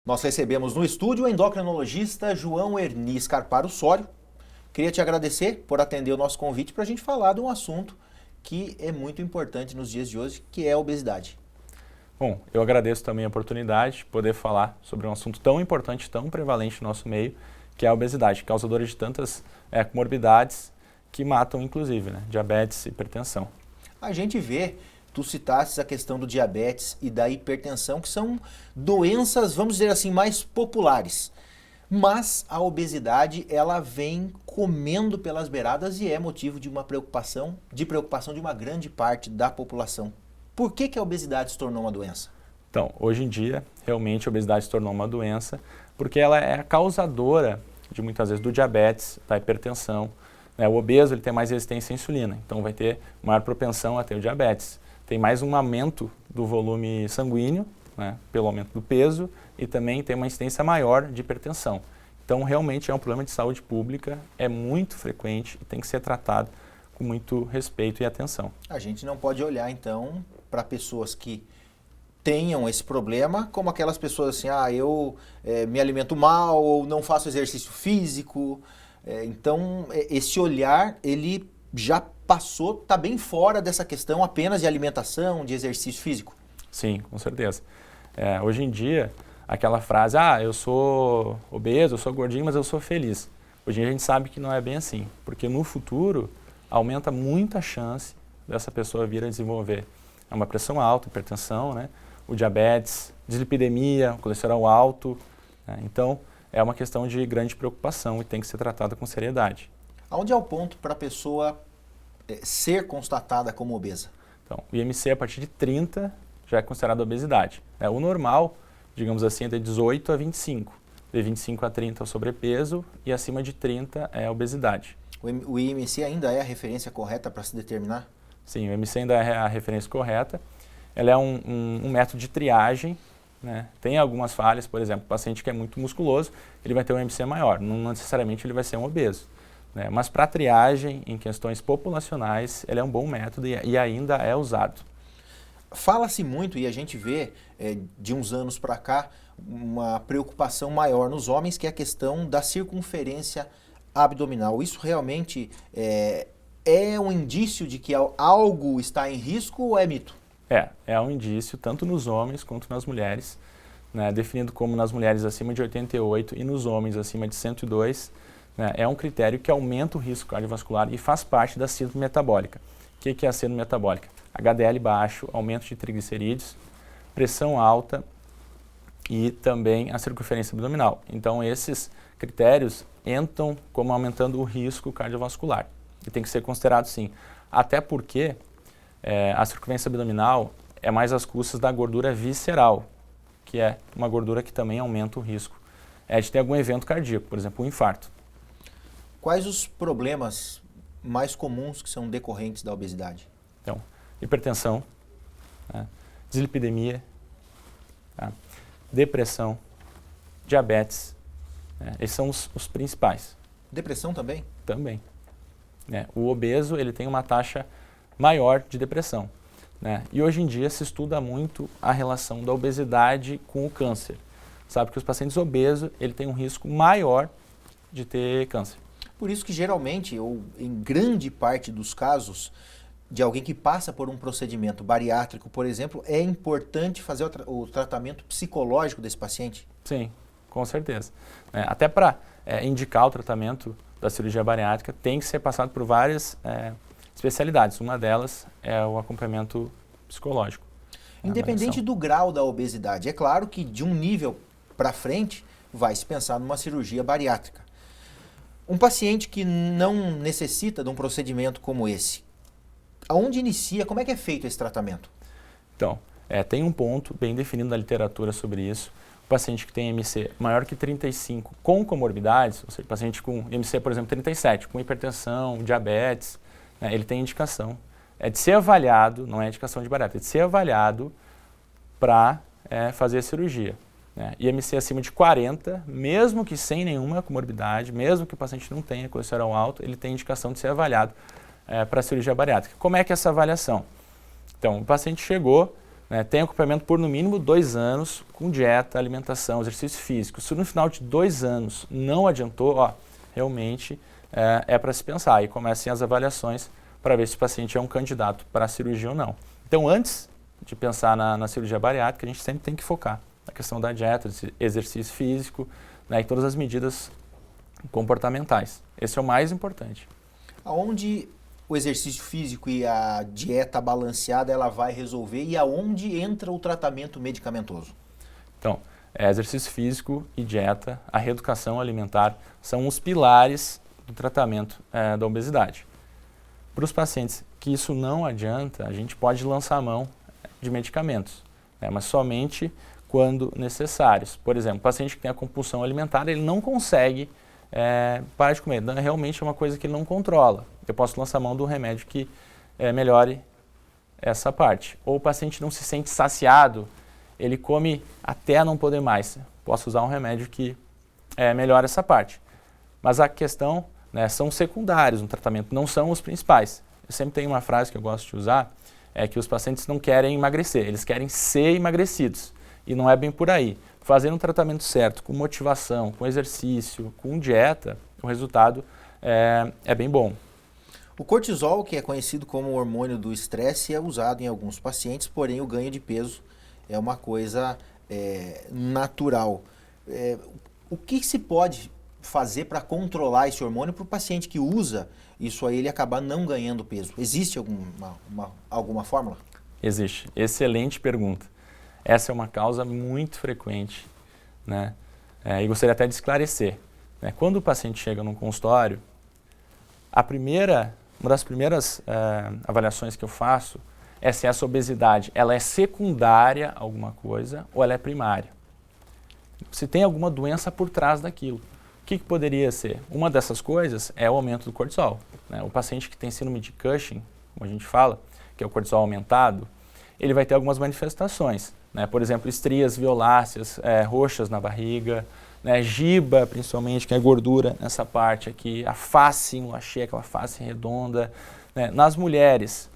Nós recebemos no estúdio o endocrinologista João Erni Scarparo Sório. Queria te agradecer por atender o nosso convite para a gente falar de um assunto que é muito importante nos dias de hoje, que é a obesidade. Bom, eu agradeço também a oportunidade de poder falar sobre um assunto tão importante, tão prevalente no nosso meio, que é a obesidade, causadora de tantas comorbidades que matam, inclusive, diabetes e hipertensão. A gente vê, tu citaste a questão do diabetes e da hipertensão, que são doenças, vamos dizer assim, mais populares. Mas a obesidade, ela vem comendo pelas beiradas e é motivo de uma preocupação de uma grande parte da população. Por que a obesidade se tornou uma doença? Então, hoje em dia, realmente a obesidade se tornou uma doença porque ela é a causadora de muitas vezes do diabetes, da hipertensão. O obeso ele tem mais resistência à insulina, então vai ter maior propensão a ter o diabetes. Tem mais um aumento do volume sanguíneo, pelo aumento do peso, e também tem uma incidência maior de hipertensão. Então, realmente é um problema de saúde pública, é muito frequente e tem que ser tratado com muito respeito e atenção. A gente não pode olhar, então, para pessoas que tenham esse problema como aquelas pessoas assim, eu me alimento mal ou não faço exercício físico. Então, esse olhar, ele já passou, está bem fora dessa questão apenas de alimentação, de exercício físico. Sim, com certeza. Hoje em dia, aquela frase, eu sou obeso, eu sou gordinho, mas eu sou feliz. Hoje em dia a gente sabe que não é bem assim, porque no futuro aumenta muito a chance dessa pessoa vir a desenvolver uma pressão alta, hipertensão, o diabetes, dislipidemia, colesterol alto. Então, é uma questão de grande preocupação e tem que ser tratada com seriedade. Aonde é o ponto para a pessoa ser constatada como obesa? Então, o IMC a partir de 30 já é considerado obesidade. O normal, digamos assim, é de 18 a 25. De 25 a 30 é o sobrepeso e acima de 30 é a obesidade. O IMC ainda é a referência correta para se determinar? Sim, o IMC ainda é a referência correta. Ela é um método de triagem. Tem algumas falhas, por exemplo, o paciente que é muito musculoso, ele vai ter um IMC maior, não necessariamente ele vai ser um obeso. Mas para triagem, em questões populacionais, ele é um bom método e ainda é usado. Fala-se muito, e a gente vê de uns anos para cá, uma preocupação maior nos homens, que é a questão da circunferência abdominal. Isso realmente é um indício de que algo está em risco ou é mito? É um indício tanto nos homens quanto nas mulheres, definido como nas mulheres acima de 88 e nos homens acima de 102, é um critério que aumenta o risco cardiovascular e faz parte da síndrome metabólica. O que é a síndrome metabólica? HDL baixo, aumento de triglicerídeos, pressão alta e também a circunferência abdominal. Então, esses critérios entram como aumentando o risco cardiovascular e tem que ser considerado sim, até porque a circunferência abdominal é mais às custas da gordura visceral, que é uma gordura que também aumenta o risco de ter algum evento cardíaco, por exemplo, um infarto. Quais os problemas mais comuns que são decorrentes da obesidade? Então, hipertensão, dislipidemia, depressão, diabetes, esses são os principais. Depressão também? Também. O obeso ele tem uma taxa maior de depressão. E hoje em dia se estuda muito a relação da obesidade com o câncer. Sabe que os pacientes obesos ele tem um risco maior de ter câncer. Por isso que geralmente, ou em grande parte dos casos, de alguém que passa por um procedimento bariátrico, por exemplo, é importante fazer o tratamento psicológico desse paciente? Sim, com certeza. Até para indicar o tratamento da cirurgia bariátrica, tem que ser passado por várias especialidades. Uma delas é o acompanhamento psicológico. Independente do grau da obesidade, é claro que de um nível para frente vai se pensar numa cirurgia bariátrica. Um paciente que não necessita de um procedimento como esse, aonde inicia, como é que é feito esse tratamento? Então, tem um ponto bem definido na literatura sobre isso. O paciente que tem IMC maior que 35 com comorbidades, ou seja, paciente com IMC, por exemplo, 37, com hipertensão, diabetes, ele tem indicação de ser avaliado, não é indicação de bariátrica, é de ser avaliado para fazer a cirurgia. IMC acima de 40, mesmo que sem nenhuma comorbidade, mesmo que o paciente não tenha colesterol alto, ele tem indicação de ser avaliado para a cirurgia bariátrica. Como é que é essa avaliação? Então, o paciente chegou, né, tem acompanhamento por no mínimo 2 anos com dieta, alimentação, exercício físico. Se no final de 2 anos não adiantou, realmente é para se pensar e comecem as avaliações para ver se o paciente é um candidato para a cirurgia ou não. Então, antes de pensar na cirurgia bariátrica, a gente sempre tem que focar na questão da dieta, exercício físico, né, e todas as medidas comportamentais. Esse é o mais importante. Aonde o exercício físico e a dieta balanceada ela vai resolver e aonde entra o tratamento medicamentoso? Então, exercício físico e dieta, a reeducação alimentar são os pilares do tratamento da obesidade. Para os pacientes que isso não adianta, a gente pode lançar a mão de medicamentos, né, mas somente quando necessários. Por exemplo, o paciente que tem a compulsão alimentar, ele não consegue parar de comer. Realmente é uma coisa que ele não controla. Eu posso lançar a mão de um remédio que melhore essa parte. Ou o paciente não se sente saciado, ele come até não poder mais. Posso usar um remédio que melhora essa parte. Mas a questão, né, são secundários no tratamento, não são os principais. Eu sempre tenho uma frase que eu gosto de usar, é que os pacientes não querem emagrecer, eles querem ser emagrecidos. E não é bem por aí. Fazendo um tratamento certo, com motivação, com exercício, com dieta, o resultado é bem bom. O cortisol, que é conhecido como o hormônio do estresse, é usado em alguns pacientes, porém o ganho de peso é uma coisa natural. O que se pode fazer para controlar esse hormônio para o paciente que usa isso aí ele acabar não ganhando peso? Existe alguma fórmula? Existe. Excelente pergunta. Essa é uma causa muito frequente, né? E gostaria até de esclarecer, né? Quando o paciente chega num consultório, uma das primeiras avaliações que eu faço é se essa obesidade ela é secundária a alguma coisa ou ela é primária. Se tem alguma doença por trás daquilo. O que poderia ser? Uma dessas coisas é o aumento do cortisol, né? O paciente que tem síndrome de Cushing, como a gente fala, que é o cortisol aumentado, ele vai ter algumas manifestações, né? Por exemplo, estrias violáceas, roxas na barriga, né? Giba, principalmente, que é gordura nessa parte aqui, a face enluachê, aquela face redonda, né? Nas mulheres,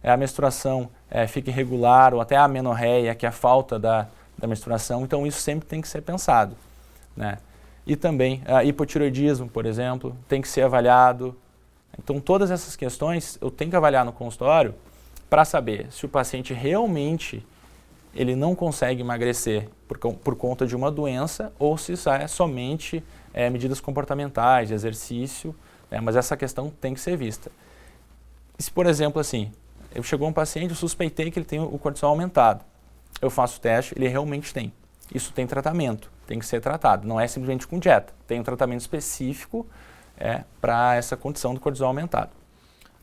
a menstruação fica irregular ou até a amenorreia, que é a falta da menstruação, então isso sempre tem que ser pensado, né? E também hipotireoidismo, por exemplo, tem que ser avaliado. Então todas essas questões eu tenho que avaliar no consultório para saber se o paciente realmente ele não consegue emagrecer por conta de uma doença ou se isso é somente medidas comportamentais, de exercício, mas essa questão tem que ser vista. E se, por exemplo, assim, chegou um paciente, eu suspeitei que ele tem o cortisol aumentado. Eu faço o teste, ele realmente tem. Isso tem tratamento, tem que ser tratado, não é simplesmente com dieta. Tem um tratamento específico para essa condição do cortisol aumentado.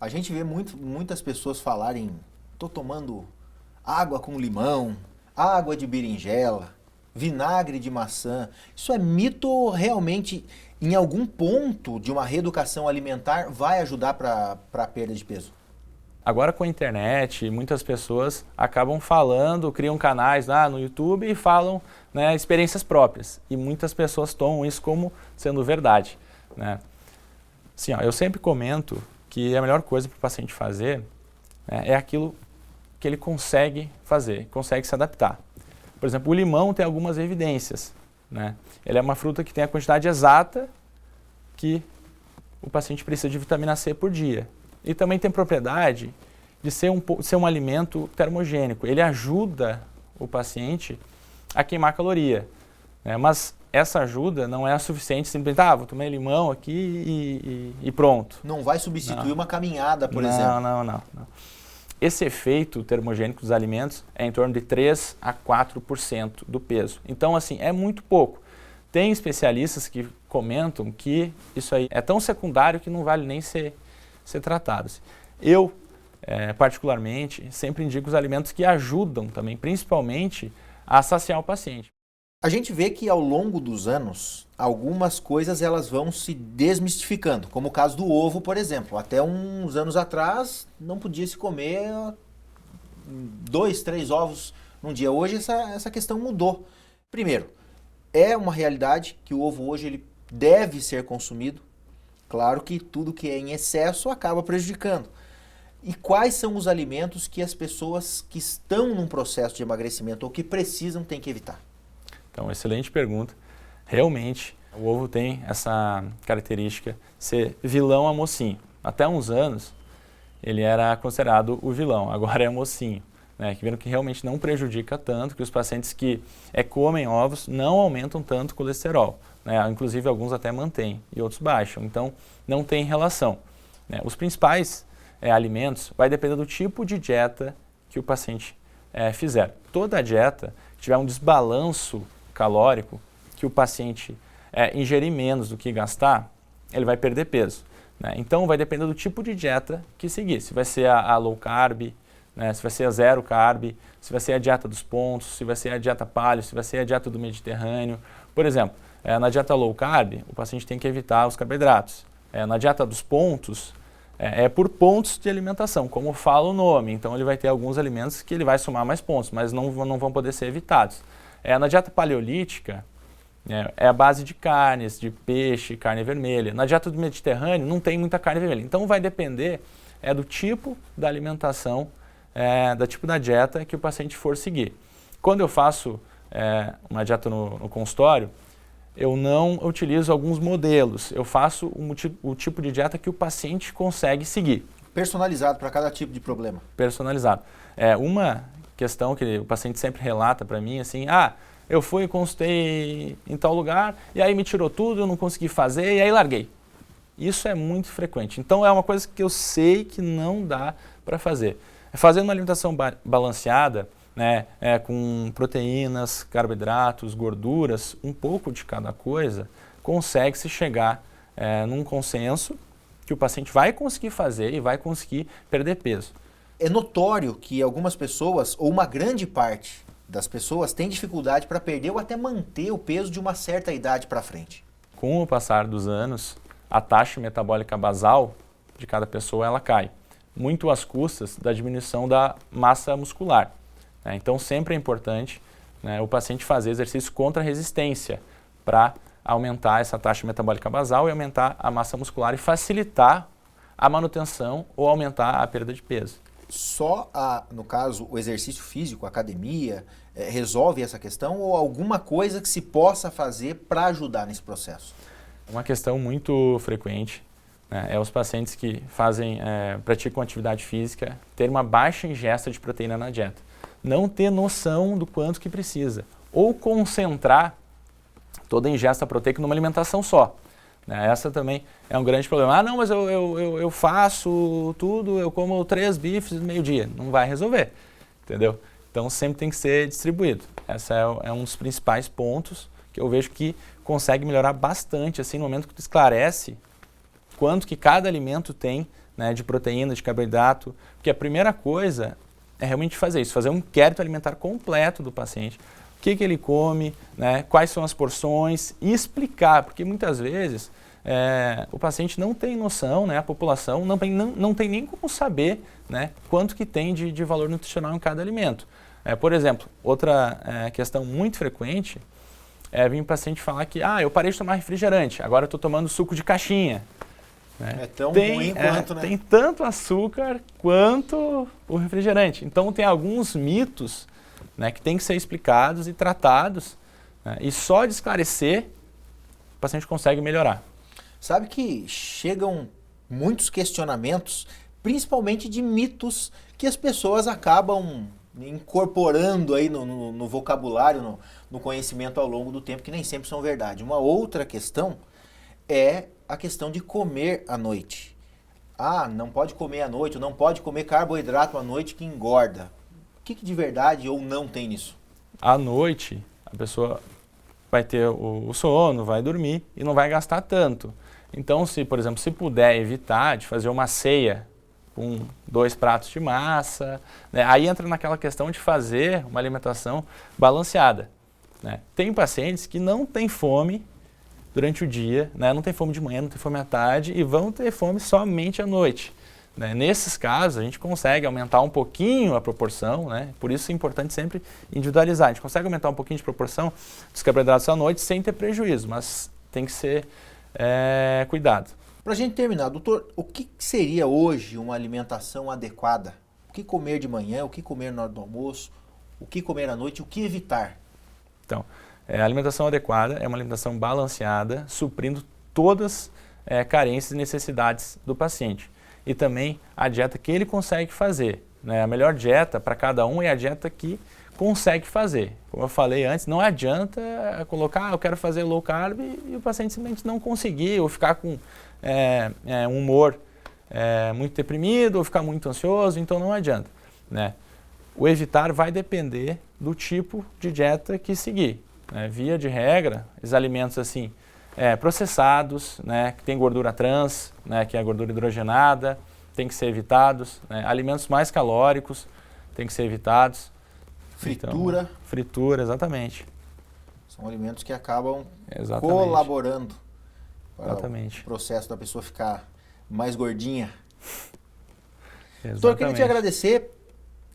A gente vê muitas pessoas falarem, estou tomando água com limão, água de berinjela, vinagre de maçã. Isso é mito ou realmente, em algum ponto de uma reeducação alimentar, vai ajudar para a perda de peso? Agora com a internet, muitas pessoas acabam falando, criam canais no YouTube e falam, né, experiências próprias. E muitas pessoas tomam isso como sendo verdade, né? Assim, eu sempre comento que a melhor coisa para o paciente fazer, né, é aquilo que ele consegue fazer, consegue se adaptar. Por exemplo, o limão tem algumas evidências, né? Ele é uma fruta que tem a quantidade exata que o paciente precisa de vitamina C por dia. E também tem propriedade de ser um alimento termogênico. Ele ajuda o paciente a queimar caloria, né? Mas essa ajuda não é a suficiente simplesmente, vou tomar limão aqui e pronto. Não vai substituir uma caminhada, por exemplo. Não. Esse efeito termogênico dos alimentos é em torno de 3 a 4% do peso. Então, assim, é muito pouco. Tem especialistas que comentam que isso aí é tão secundário que não vale nem ser tratados. Eu, particularmente, sempre indico os alimentos que ajudam também, principalmente, a saciar o paciente. A gente vê que ao longo dos anos, algumas coisas elas vão se desmistificando, como o caso do ovo, por exemplo. Até uns anos atrás, não podia se comer 2, 3 ovos num dia. Hoje essa questão mudou. Primeiro, é uma realidade que o ovo hoje ele deve ser consumido. Claro que tudo que é em excesso acaba prejudicando. E quais são os alimentos que as pessoas que estão num processo de emagrecimento ou que precisam têm que evitar? Então, excelente pergunta. Realmente, o ovo tem essa característica de ser vilão a mocinho. Até uns anos, ele era considerado o vilão, agora é mocinho. Né, que viram que realmente não prejudica tanto, que os pacientes que comem ovos não aumentam tanto o colesterol. Né, inclusive, alguns até mantêm e outros baixam. Então, não tem relação. Né, os principais alimentos vai depender do tipo de dieta que o paciente fizer. Toda dieta que tiver um desbalanço calórico, que o paciente ingerir menos do que gastar, ele vai perder peso. Né? Então, vai depender do tipo de dieta que seguir. Se vai ser a low carb, né? Se vai ser a zero carb, se vai ser a dieta dos pontos, se vai ser a dieta paleo, se vai ser a dieta do Mediterrâneo. Por exemplo, na dieta low carb, o paciente tem que evitar os carboidratos. Na dieta dos pontos, é por pontos de alimentação, como fala o nome. Então, ele vai ter alguns alimentos que ele vai somar mais pontos, mas não vão poder ser evitados. Na dieta paleolítica, é a base de carnes, de peixe, carne vermelha. Na dieta do Mediterrâneo, não tem muita carne vermelha. Então, vai depender do tipo da alimentação, do tipo da dieta que o paciente for seguir. Quando eu faço uma dieta no consultório, eu não utilizo alguns modelos, eu faço o tipo de dieta que o paciente consegue seguir. Personalizado para cada tipo de problema. Personalizado. Uma questão que o paciente sempre relata para mim, assim, eu fui e consultei em tal lugar, e aí me tirou tudo, eu não consegui fazer, e aí larguei. Isso é muito frequente. Então, é uma coisa que eu sei que não dá para fazer. Fazendo uma alimentação balanceada, né, com proteínas, carboidratos, gorduras, um pouco de cada coisa, consegue-se chegar num consenso que o paciente vai conseguir fazer e vai conseguir perder peso. É notório que algumas pessoas, ou uma grande parte das pessoas, tem dificuldade para perder ou até manter o peso de uma certa idade para frente. Com o passar dos anos, a taxa metabólica basal de cada pessoa ela cai, muito às custas da diminuição da massa muscular. Então, sempre é importante, né, o paciente fazer exercício contra a resistência para aumentar essa taxa metabólica basal e aumentar a massa muscular e facilitar a manutenção ou aumentar a perda de peso. Só, no caso, o exercício físico, a academia, resolve essa questão ou alguma coisa que se possa fazer para ajudar nesse processo? Uma questão muito frequente os pacientes que praticam atividade física ter uma baixa ingesta de proteína na dieta. Não ter noção do quanto que precisa. Ou concentrar toda a ingesta proteica numa alimentação só. Essa também é um grande problema. Não, mas eu faço tudo, eu como 3 bifes no meio-dia. Não vai resolver, entendeu? Então, sempre tem que ser distribuído. Esse é um dos principais pontos que eu vejo que consegue melhorar bastante, assim, no momento que tu esclarece quanto que cada alimento tem, né, de proteína, de carboidrato. Porque a primeira coisa é realmente fazer isso, fazer um inquérito alimentar completo do paciente. O que ele come, né, quais são as porções e explicar, porque muitas vezes o paciente não tem noção, né, a população não tem nem como saber, né, quanto que tem de valor nutricional em cada alimento. Por exemplo, outra questão muito frequente vir um paciente falar que eu parei de tomar refrigerante, agora eu estou tomando suco de caixinha. É tão ruim quanto, né? Tem tanto açúcar quanto o refrigerante. Então, tem alguns mitos, né, que têm que ser explicados e tratados, né, e só de esclarecer, o paciente consegue melhorar. Sabe que chegam muitos questionamentos, principalmente de mitos que as pessoas acabam incorporando aí no vocabulário, no conhecimento ao longo do tempo, que nem sempre são verdade. Uma outra questão é a questão de comer à noite. Não pode comer à noite, ou não pode comer carboidrato à noite que engorda. O que de verdade ou não tem nisso? À noite, a pessoa vai ter o sono, vai dormir e não vai gastar tanto. Então, por exemplo, se puder evitar de fazer uma ceia com 2 pratos de massa, né, aí entra naquela questão de fazer uma alimentação balanceada. Né? Tem pacientes que não têm fome durante o dia, né? Não tem fome de manhã, não tem fome à tarde e vão ter fome somente à noite. Né? Nesses casos, a gente consegue aumentar um pouquinho a proporção, né? Por isso é importante sempre individualizar. A gente consegue aumentar um pouquinho de proporção dos carboidratos à noite sem ter prejuízo, mas tem que ser cuidado. Para a gente terminar, doutor, o que seria hoje uma alimentação adequada? O que comer de manhã, o que comer na hora do almoço, o que comer à noite, o que evitar? Então, a alimentação adequada é uma alimentação balanceada, suprindo todas as carências e necessidades do paciente. E também a dieta que ele consegue fazer, né? A melhor dieta para cada um é a dieta que consegue fazer. Como eu falei antes, não adianta colocar, eu quero fazer low carb e o paciente simplesmente não conseguir, ou ficar com um humor muito deprimido, ou ficar muito ansioso, então não adianta, né? O evitar vai depender do tipo de dieta que seguir, né? Via de regra, os alimentos assim, processados, né, que tem gordura trans, né, que é a gordura hidrogenada, tem que ser evitados, né? Alimentos mais calóricos tem que ser evitados. Fritura. Então, fritura, exatamente. São alimentos que acabam Exatamente. colaborando para Exatamente. o processo da pessoa ficar mais gordinha. Exatamente. Doutor, eu queria te agradecer,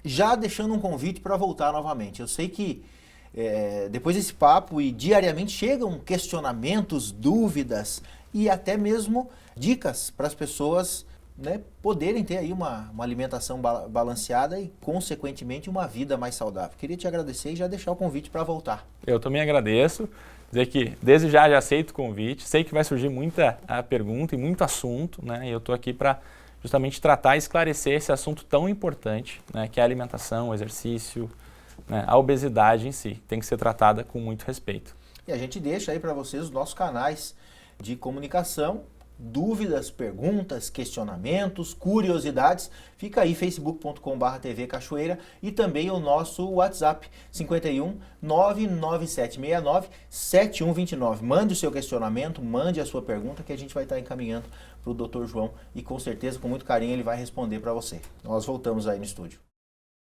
já deixando um convite para voltar novamente. Eu sei que depois desse papo e diariamente chegam questionamentos, dúvidas e até mesmo dicas para as pessoas, né, poderem ter aí uma alimentação balanceada e, consequentemente, uma vida mais saudável. Queria te agradecer e já deixar o convite para voltar. Eu também agradeço, dizer que desde já aceito o convite, sei que vai surgir muita pergunta e muito assunto, né, e eu estou aqui para justamente tratar e esclarecer esse assunto tão importante, né, que é a alimentação, o exercício, né, a obesidade em si, tem que ser tratada com muito respeito. E a gente deixa aí para vocês os nossos canais de comunicação, dúvidas, perguntas, questionamentos, curiosidades, fica aí facebook.com/TV Cachoeira e também o nosso WhatsApp 51 99769 7129. Mande o seu questionamento, mande a sua pergunta que a gente vai estar encaminhando para o Dr. João e com certeza, com muito carinho, ele vai responder para você. Nós voltamos aí no estúdio.